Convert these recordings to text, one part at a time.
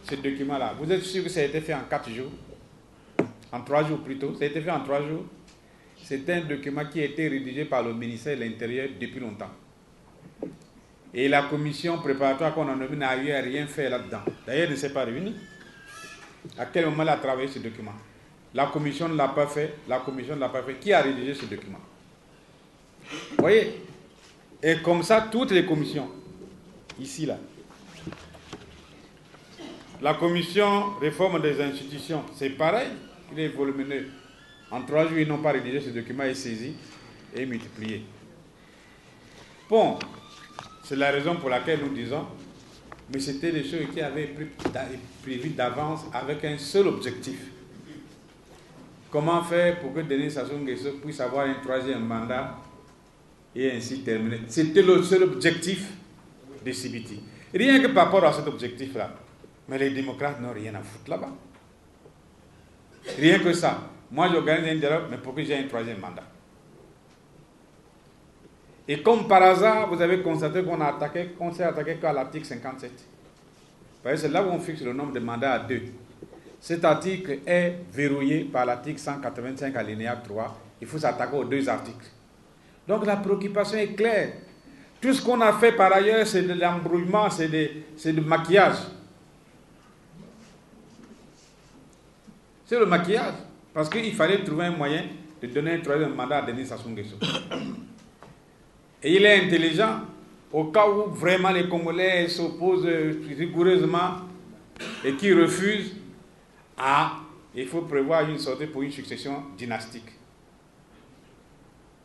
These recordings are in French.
ce document-là, vous êtes sûr que ça a été fait en 4 jours? En 3 jours plutôt? Ça a été fait en 3 jours? C'est un document qui a été rédigé par le ministère de l'Intérieur depuis longtemps. Et la commission préparatoire qu'on a nommée n'a eu à rien fait là-dedans. D'ailleurs, elle ne s'est pas réunie. À quel moment elle a travaillé ce document? La commission ne l'a pas fait. La commission ne l'a pas fait. Qui a rédigé ce document? Vous voyez? Et comme ça, toutes les commissions, ici, là. La commission réforme des institutions, c'est pareil. Il est volumineux. En 3 jours, ils n'ont pas rédigé ce document, est saisi et multiplié. Bon, c'est la raison pour laquelle nous disons, mais c'était des choses qui avaient prévu d'avance avec un seul objectif. Comment faire pour que Denis Sassou Nguesso puisse avoir un 3e mandat et ainsi terminer? C'était le seul objectif de CBT. Rien que par rapport à cet objectif-là. Mais les démocrates n'ont rien à foutre là-bas. Rien que ça. Moi, j'organise un dialogue, mais pour que j'ai un 3e mandat. Et comme par hasard, vous avez constaté qu'on s'est attaqué qu'à l'article 57. C'est là où on fixe le nombre de mandats à 2. Cet article est verrouillé par l'article 185 alinéa 3. Il faut s'attaquer aux 2 articles. Donc la préoccupation est claire. Tout ce qu'on a fait par ailleurs, c'est de l'embrouillement, c'est du maquillage. C'est le maquillage. Parce qu'il fallait trouver un moyen de donner un 3e mandat à Denis Sassou Nguesso. Et il est intelligent. Au cas où vraiment les Congolais s'opposent rigoureusement et qui refusent, il faut prévoir une sortie pour une succession dynastique.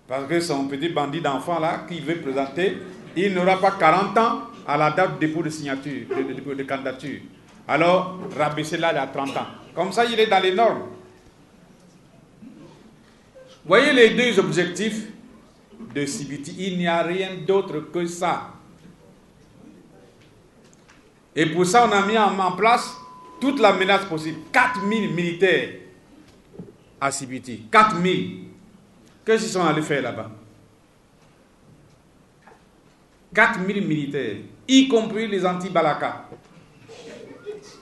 Parce que son petit bandit d'enfant là, qui veut présenter, il n'aura pas 40 ans à la date de dépôt de signature, de candidature. Alors, rabaisser l'âge à 30 ans. Comme ça, il est dans les normes. Voyez les 2 objectifs de CBT. Il n'y a rien d'autre que ça. Et pour ça, on a mis en place toute la menace possible. 4000 militaires à CBT. 4000. Qu'est-ce qu'ils sont allés faire là-bas? 4000 militaires, y compris les anti-Balaka.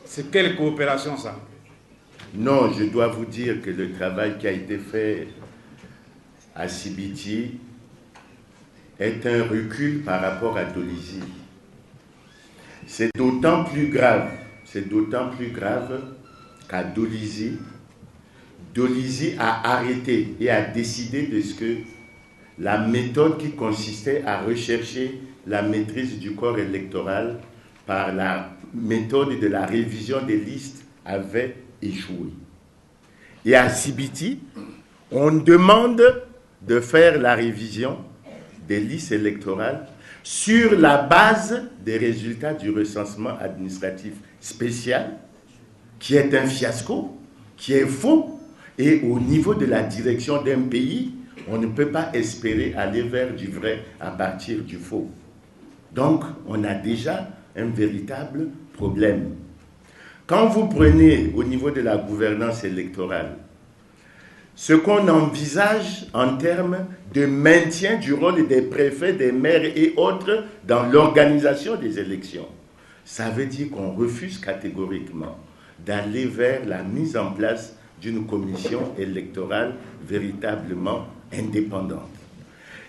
C'est quelle coopération ça? Non, je dois vous dire que le travail qui a été fait à CBT est un recul par rapport à Dolisie. C'est d'autant plus grave qu'à Dolisie a arrêté et a décidé de ce que la méthode qui consistait à rechercher la maîtrise du corps électoral par la méthode de la révision des listes avait échoué. Et à CBT, on demande de faire la révision des listes électorales sur la base des résultats du recensement administratif spécial, qui est un fiasco, qui est faux, et au niveau de la direction d'un pays, on ne peut pas espérer aller vers du vrai à partir du faux. Donc, on a déjà un véritable problème. Quand vous prenez au niveau de la gouvernance électorale, ce qu'on envisage en termes de maintien du rôle des préfets, des maires et autres dans l'organisation des élections, ça veut dire qu'on refuse catégoriquement d'aller vers la mise en place d'une commission électorale véritablement indépendante.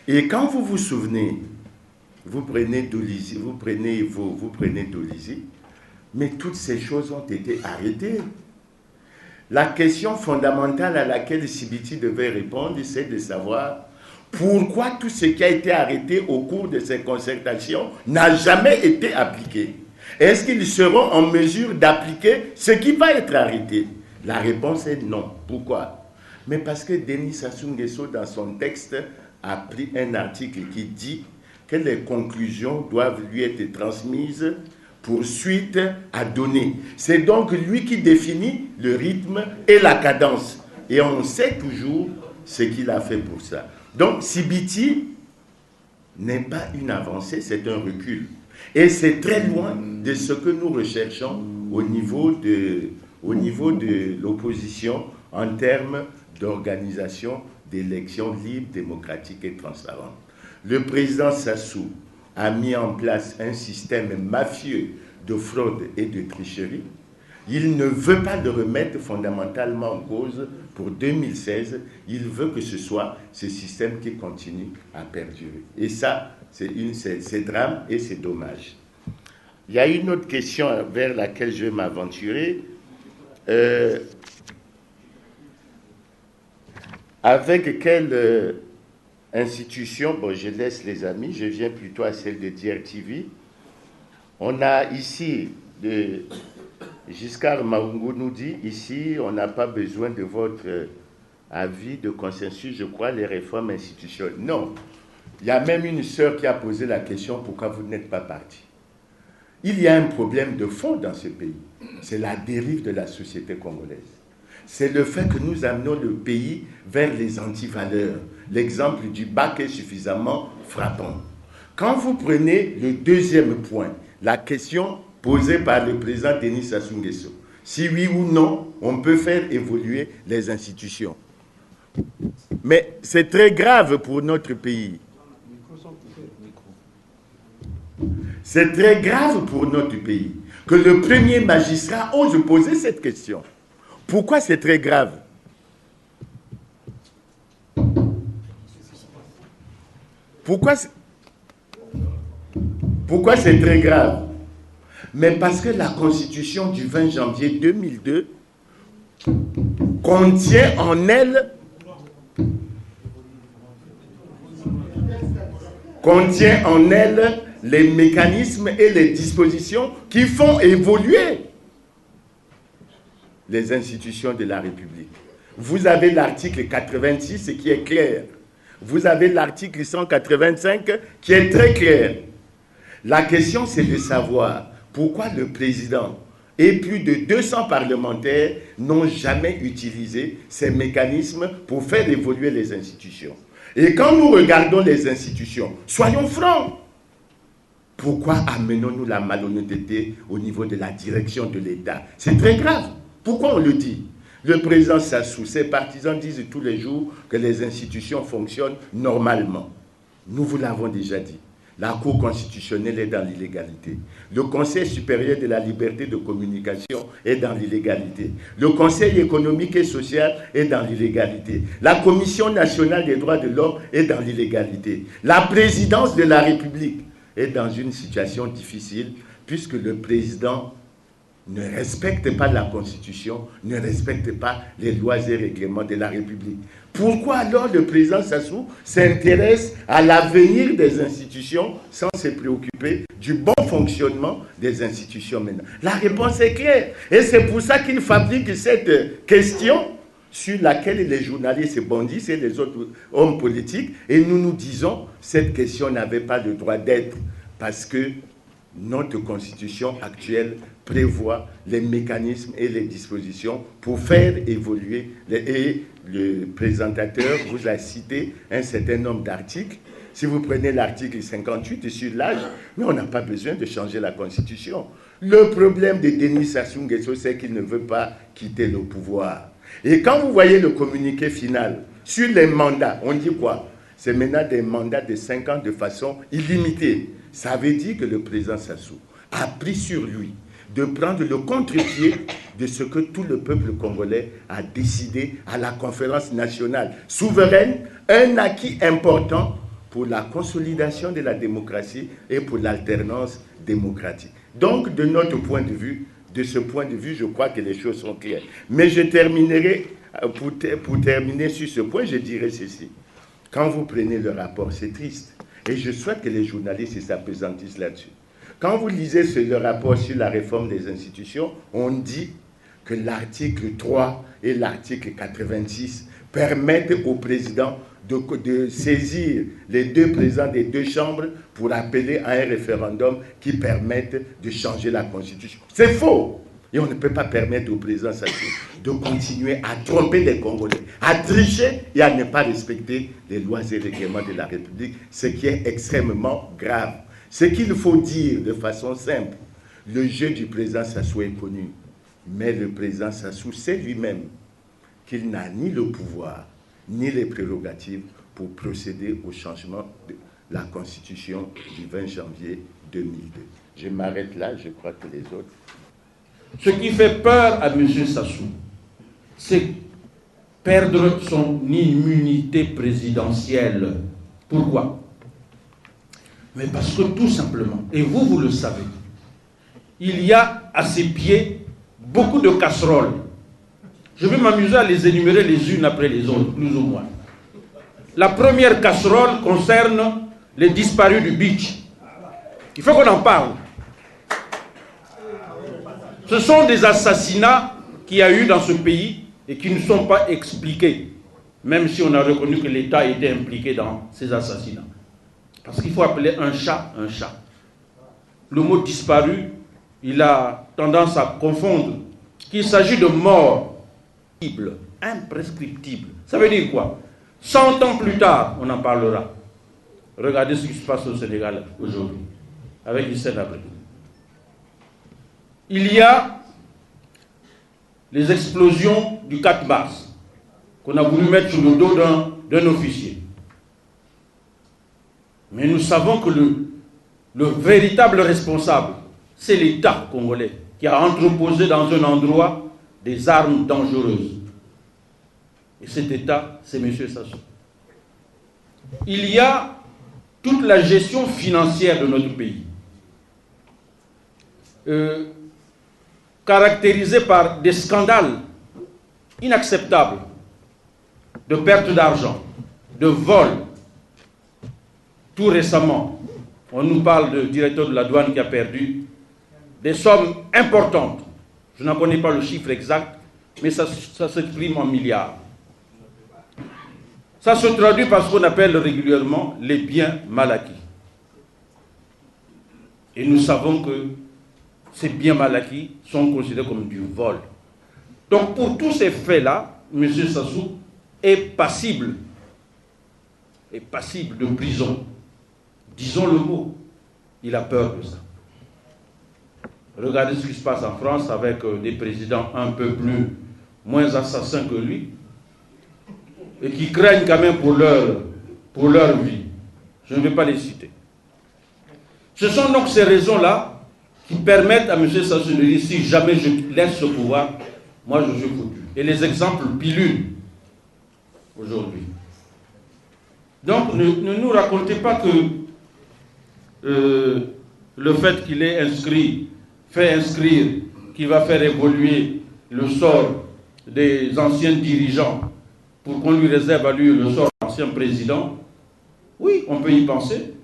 Et quand vous vous souvenez, vous prenez Dolisie, vous prenez Dolisie, mais toutes ces choses ont été arrêtées. La question fondamentale à laquelle CBT devait répondre, c'est de savoir pourquoi tout ce qui a été arrêté au cours de ces concertations n'a jamais été appliqué. Est-ce qu'ils seront en mesure d'appliquer ce qui va être arrêté? La réponse est non. Pourquoi? Mais parce que Denis Sassou Nguesso, dans son texte, a pris un article qui dit que les conclusions doivent lui être transmises pour suite à donner. C'est donc lui qui définit le rythme et la cadence. Et on sait toujours ce qu'il a fait pour ça. Donc, CBT n'est pas une avancée, c'est un recul. Et c'est très loin de ce que nous recherchons au niveau de l'opposition en termes d'organisation d'élections libres, démocratiques et transparentes. Le président Sassou a mis en place un système mafieux de fraude et de tricherie Il ne veut pas le remettre fondamentalement en cause pour 2016. Il veut que ce soit ce système qui continue à perdurer. Et ça, c'est drame et c'est dommage. Il y a une autre question vers laquelle je vais m'aventurer. Avec quelle institution, bon, je laisse les amis, je viens plutôt à celle de DRTV. On a ici, Giscard Maungu nous dit, ici, on n'a pas besoin de votre avis de consensus, je crois, les réformes institutionnelles. Non, il y a même une sœur qui a posé la question, pourquoi vous n'êtes pas parti? Il y a un problème de fond dans ce pays. C'est la dérive de la société congolaise. C'est le fait que nous amenons le pays vers les antivaleurs. L'exemple du bac est suffisamment frappant. Quand vous prenez le deuxième point, la question posée par le président Denis Sassou Nguesso, si oui ou non, on peut faire évoluer les institutions. Mais c'est très grave pour notre pays. C'est très grave pour notre pays que le premier magistrat ose poser cette question. Pourquoi c'est très grave? Pourquoi c'est très grave? Mais parce que la Constitution du 20 janvier 2002 contient en elle les mécanismes et les dispositions qui font évoluer les institutions de la République. Vous avez l'article 86 qui est clair. Vous avez l'article 185 qui est très clair. La question, c'est de savoir pourquoi le président et plus de 200 parlementaires n'ont jamais utilisé ces mécanismes pour faire évoluer les institutions. Et quand nous regardons les institutions, soyons francs. Pourquoi amenons-nous la malhonnêteté au niveau de la direction de l'État? C'est très grave. Pourquoi on le dit? Le président Sassou, ses partisans disent tous les jours que les institutions fonctionnent normalement. Nous vous l'avons déjà dit. La Cour constitutionnelle est dans l'illégalité. Le Conseil supérieur de la liberté de communication est dans l'illégalité. Le Conseil économique et social est dans l'illégalité. La Commission nationale des droits de l'homme est dans l'illégalité. La présidence de la République est dans une situation difficile puisque le président ne respecte pas la Constitution, ne respecte pas les lois et règlements de la République. Pourquoi alors le président Sassou s'intéresse à l'avenir des institutions sans se préoccuper du bon fonctionnement des institutions maintenant? La réponse est claire. Et c'est pour ça qu'il fabrique cette question sur laquelle les journalistes bondissent et les autres hommes politiques. Et nous nous disons, cette question n'avait pas de droit d'être parce que notre constitution actuelle prévoit les mécanismes et les dispositions pour faire évoluer. Et le présentateur vous a cité un certain nombre d'articles. Si vous prenez l'article 58 sur l'âge, mais on n'a pas besoin de changer la constitution. Le problème de Denis Sassou Nguesso, c'est qu'il ne veut pas quitter le pouvoir. Et quand vous voyez le communiqué final sur les mandats, on dit quoi? C'est maintenant des mandats de 5 ans de façon illimitée. Ça veut dire que le président Sassou a pris sur lui de prendre le contre-pied de ce que tout le peuple congolais a décidé à la conférence nationale souveraine, un acquis important pour la consolidation de la démocratie et pour l'alternance démocratique. Donc, de notre point de vue, de ce point de vue, je crois que les choses sont claires. Mais je terminerai, pour terminer sur ce point, je dirais ceci. Quand vous prenez le rapport, c'est triste. Et je souhaite que les journalistes s'appesantissent là-dessus. Quand vous lisez le rapport sur la réforme des institutions, on dit que l'article 3 et l'article 86 permettent au président de saisir les deux présidents des deux chambres pour appeler à un référendum qui permette de changer la Constitution. C'est faux! Et on ne peut pas permettre au président Sassou de continuer à tromper les Congolais, à tricher et à ne pas respecter les lois et règlements de la République, ce qui est extrêmement grave. Ce qu'il faut dire de façon simple, le jeu du président Sassou est connu, mais le président Sassou sait lui-même qu'il n'a ni le pouvoir, ni les prérogatives pour procéder au changement de la Constitution du 20 janvier 2002. Je m'arrête là, je crois que les autres... Ce qui fait peur à M. Sassou, c'est perdre son immunité présidentielle. Pourquoi? Mais parce que tout simplement, et vous le savez, il y a à ses pieds beaucoup de casseroles. Je vais m'amuser à les énumérer les unes après les autres, plus ou moins. La première casserole concerne les disparus du beach. Il faut qu'on en parle. Ce sont des assassinats qu'il y a eu dans ce pays et qui ne sont pas expliqués, même si on a reconnu que l'État était impliqué dans ces assassinats. Parce qu'il faut appeler un chat un chat. Le mot disparu, il a tendance à confondre qu'il s'agit de morts imprescriptibles. Ça veut dire quoi? 100 ans plus tard, on en parlera. Regardez ce qui se passe au Sénégal aujourd'hui, avec Hissène Habré. Il y a les explosions du 4 mars, qu'on a voulu mettre sur le dos d'un officier. Mais nous savons que le véritable responsable, c'est l'État congolais, qui a entreposé dans un endroit des armes dangereuses. Et cet État, c'est M. Sassou. Il y a toute la gestion financière de notre pays, caractérisée par des scandales inacceptables de perte d'argent, de vol. Tout récemment, on nous parle du directeur de la douane qui a perdu des sommes importantes. Je n'en connais pas le chiffre exact, mais ça s'exprime en milliards. Ça se traduit par ce qu'on appelle régulièrement les biens mal acquis. Et nous savons que ces biens mal acquis sont considérés comme du vol. Donc pour tous ces faits-là, M. Sassou est passible de prison. Disons le mot, il a peur de ça. Regardez ce qui se passe en France avec des présidents un peu moins assassins que lui et qui craignent quand même pour leur vie. Je ne vais pas les citer. Ce sont donc ces raisons-là qui permettent à M. Sassou de dire si jamais je laisse ce pouvoir, moi je suis foutu. Et les exemples pilulent aujourd'hui. Donc ne nous racontez pas que le fait qu'il ait fait inscrire, qu'il va faire évoluer le sort des anciens dirigeants pour qu'on lui réserve à lui le sort d'ancien président, oui, on peut y penser,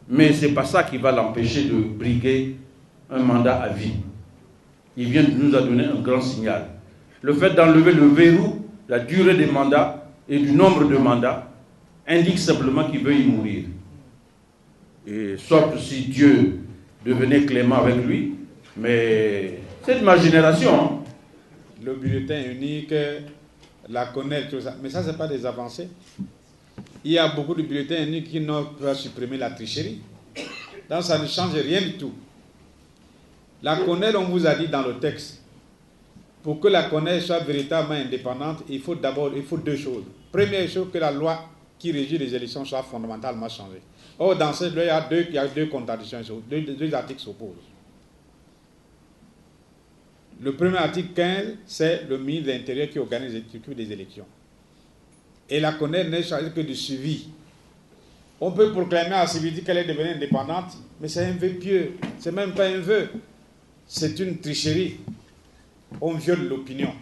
mais ce n'est pas ça qui va l'empêcher de briguer un mandat à vie. Il vient de nous donner un grand signal. Le fait d'enlever le verrou, la durée des mandats et du nombre de mandats, indique simplement qu'il veut y mourir. Et sauf si Dieu devenait clément avec lui, mais c'est de ma génération. Hein. Le bulletin unique, la connaître, tout ça. Mais ça, ce n'est pas des avancées. Il y a beaucoup de bulletins uniques qui n'ont pas supprimé la tricherie. Donc ça ne change rien du tout. La CONEL, on vous a dit dans le texte, pour que la CONEL soit véritablement indépendante, il faut deux choses. Première chose, que la loi qui régit les élections soit fondamentalement changée. Or, dans cette loi, il y a deux contradictions, deux articles s'opposent. Le premier article 15, c'est le ministre de l'Intérieur qui organise des élections. Et la CONEL n'est chargée que du suivi. On peut proclamer à Sylvie qu'elle est devenue indépendante, mais c'est un vœu pieux. Ce n'est même pas un vœu. C'est une tricherie. On viole l'opinion.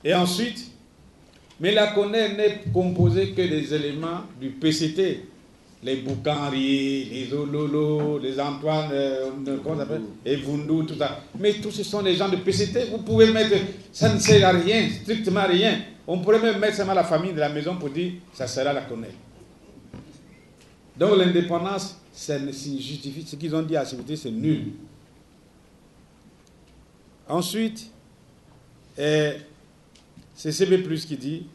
Et ensuite, mais la CONEL n'est composée que des éléments du PCT. Les Boukanri, les Ololo, les Antoine, comment ça s'appelle, et Vundu, tout ça. Mais tous ce sont des gens de PCT. Vous pouvez mettre, ça ne sert à rien, strictement rien. On pourrait même mettre seulement la famille de la maison pour dire, ça sera la CONEL. Donc l'indépendance, ça ne justifie, ce qu'ils ont dit à la sécurité, c'est nul. Ensuite, c'est CB+ qui dit,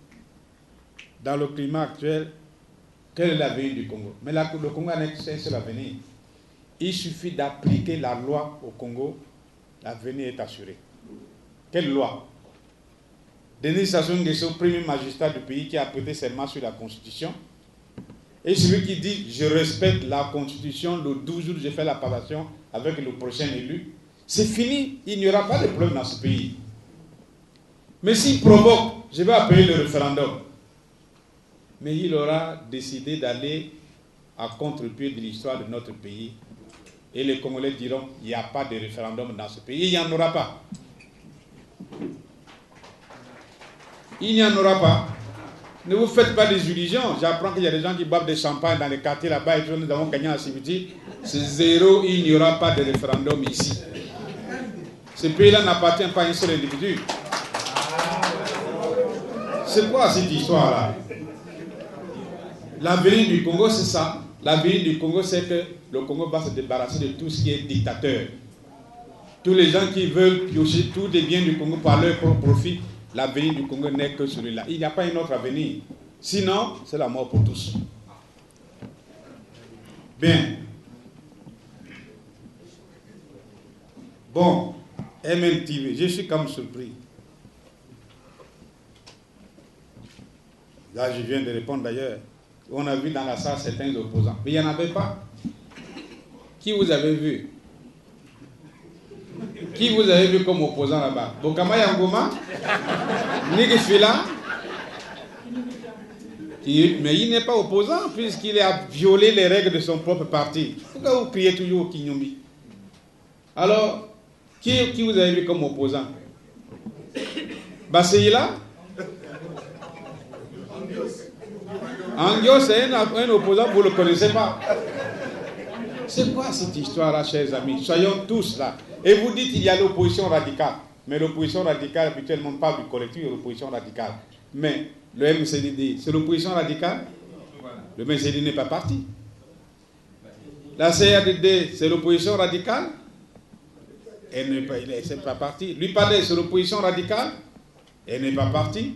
dans le climat actuel, quel est l'avenir du Congo? Mais le Congo n'a qu'un seul avenir. Il suffit d'appliquer la loi au Congo, l'avenir est assuré. Quelle loi? Denis Sassou Nguesso, premier magistrat du pays qui a prêté serment sur la Constitution, et celui qui dit « je respecte la Constitution, le 12 jours j'ai fait la passation avec le prochain élu », c'est fini, il n'y aura pas de problème dans ce pays. Mais s'il provoque, je vais appeler le référendum. Mais il aura décidé d'aller à contre-pied de l'histoire de notre pays. Et les Congolais diront, il n'y a pas de référendum dans ce pays. Il n'y en aura pas. Il n'y en aura pas. Ne vous faites pas des illusions. J'apprends qu'il y a des gens qui boivent des champagnes dans les quartiers là-bas et que nous avons gagné en Sibiti. C'est zéro, il n'y aura pas de référendum ici. Ce pays-là n'appartient pas à un seul individu. C'est quoi cette histoire-là? L'avenir du Congo, c'est ça. L'avenir du Congo, c'est que le Congo va se débarrasser de tout ce qui est dictateur. Tous les gens qui veulent piocher tous les biens du Congo par leur propre profit, l'avenir du Congo n'est que celui-là. Il n'y a pas un autre avenir. Sinon, c'est la mort pour tous. Bien. Bon, MNTV, je suis comme surpris. Là, je viens de répondre d'ailleurs. On a vu dans la salle certains opposants. Mais il n'y en avait pas. Qui vous avez vu? Qui vous avez vu comme opposant là-bas? Bokama Yangoma? Nigifila? Mais il n'est pas opposant puisqu'il a violé les règles de son propre parti. Pourquoi vous criez toujours Kinyombi? Alors, qui vous avez vu comme opposant? Basseïla? Angios, c'est un opposant, vous ne le connaissez pas. C'est quoi cette histoire-là, chers amis? Soyons tous là. Et vous dites qu'il y a l'opposition radicale. Mais l'opposition radicale, habituellement, on parle du collectif de l'opposition radicale. Mais le MCDD, c'est l'opposition radicale? Le MCDD n'est pas parti. La CRDD, c'est l'opposition radicale? Elle n'est pas partie. L'UPAD, c'est l'opposition radicale? Elle n'est pas partie.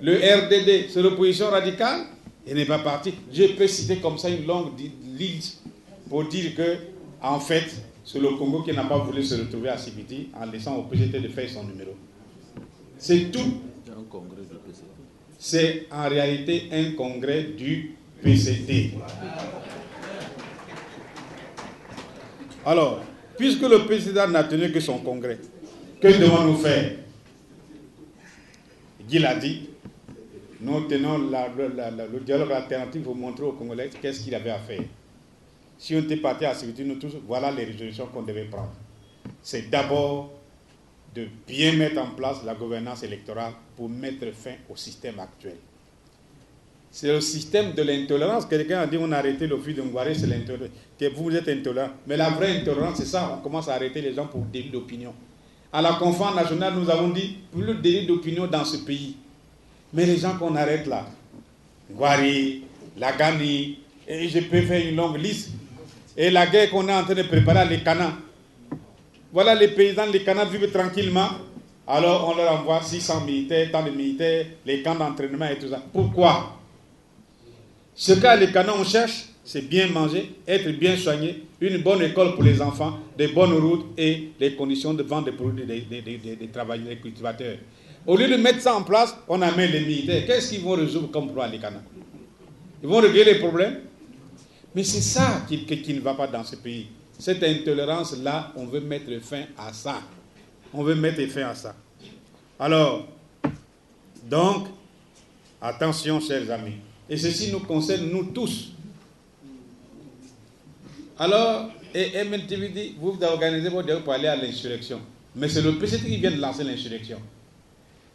Le RDD, c'est l'opposition radicale? Elle n'est pas partie. Je peux citer comme ça une longue liste pour dire que, en fait, c'est le Congo qui n'a pas voulu se retrouver à Sibiti en laissant au PCT de faire son numéro. C'est tout. C'est en réalité un congrès du PCT. Alors, puisque le président n'a tenu que son congrès, que devons-nous faire? Guy l'a dit, nous tenons le dialogue alternatif pour montrer aux Congolais qu'est-ce qu'il avait à faire. Si on était parti à Sibiti, nous tous, voilà les résolutions qu'on devait prendre. C'est d'abord de bien mettre en place la gouvernance électorale pour mettre fin au système actuel. C'est le système de l'intolérance. Quelqu'un a dit on a arrêté le fil de Ngouaré, c'est l'intolérance. Que vous êtes intolérant. Mais la vraie intolérance, c'est ça. On commence à arrêter les gens pour délit d'opinion. À la conférence nationale, nous avons dit plus de délit d'opinion dans ce pays. Mais les gens qu'on arrête là, Ngouaré, Lagani, et je peux faire une longue liste. Et la guerre qu'on est en train de préparer à l'Ekana. Voilà les paysans de l'Ekana vivent tranquillement. Alors on leur envoie 600 militaires, tant de militaires, les camps d'entraînement et tout ça. Pourquoi? Ce qu'à l'Ekana on cherche, c'est bien manger, être bien soigné, une bonne école pour les enfants, des bonnes routes et les conditions de vente des produits des travailleurs, des cultivateurs. Au lieu de mettre ça en place, on amène les militaires. Qu'est-ce qu'ils vont résoudre comme problème à l'Ekana? Ils vont régler les problèmes? Mais c'est ça qui ne va pas dans ce pays. Cette intolérance-là, on veut mettre fin à ça. On veut mettre fin à ça. Alors, donc, attention, chers amis. Et ceci nous concerne, nous tous. Alors, et MNTV dit, vous organisez votre dialogue pour aller à l'insurrection. Mais c'est le PCT qui vient de lancer l'insurrection.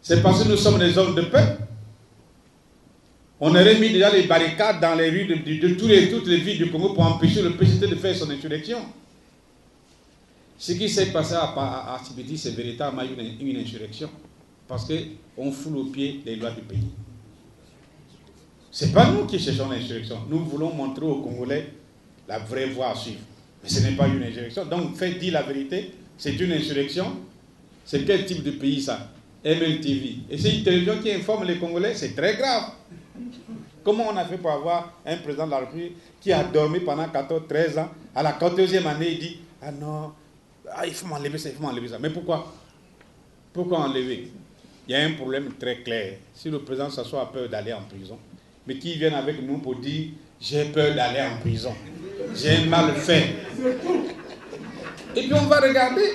C'est parce que nous sommes des hommes de paix. On aurait mis déjà les barricades dans les rues de toutes les villes du Congo pour empêcher le PCT de faire son insurrection. Ce qui s'est passé à Sibiti, c'est véritablement une insurrection. Parce qu'on foule aux pieds les lois du pays. Ce n'est pas nous qui cherchons l'insurrection. Nous voulons montrer aux Congolais la vraie voie à suivre. Mais ce n'est pas une insurrection. Donc, faites dire la vérité, c'est une insurrection. C'est quel type de pays ça? MNTV. Et c'est une télévision qui informe les Congolais, c'est très grave. Comment on a fait pour avoir un président de la République qui a dormi pendant 14-13 ans, à la 14e année, il dit « Ah non, il faut m'enlever ça, il faut m'enlever ça. » Mais pourquoi? Pourquoi enlever? Il y a un problème très clair. Si le président s'assoit a peur d'aller en prison, mais qui viennent avec nous pour dire « J'ai peur d'aller en prison, j'ai mal fait. » Et puis on va regarder,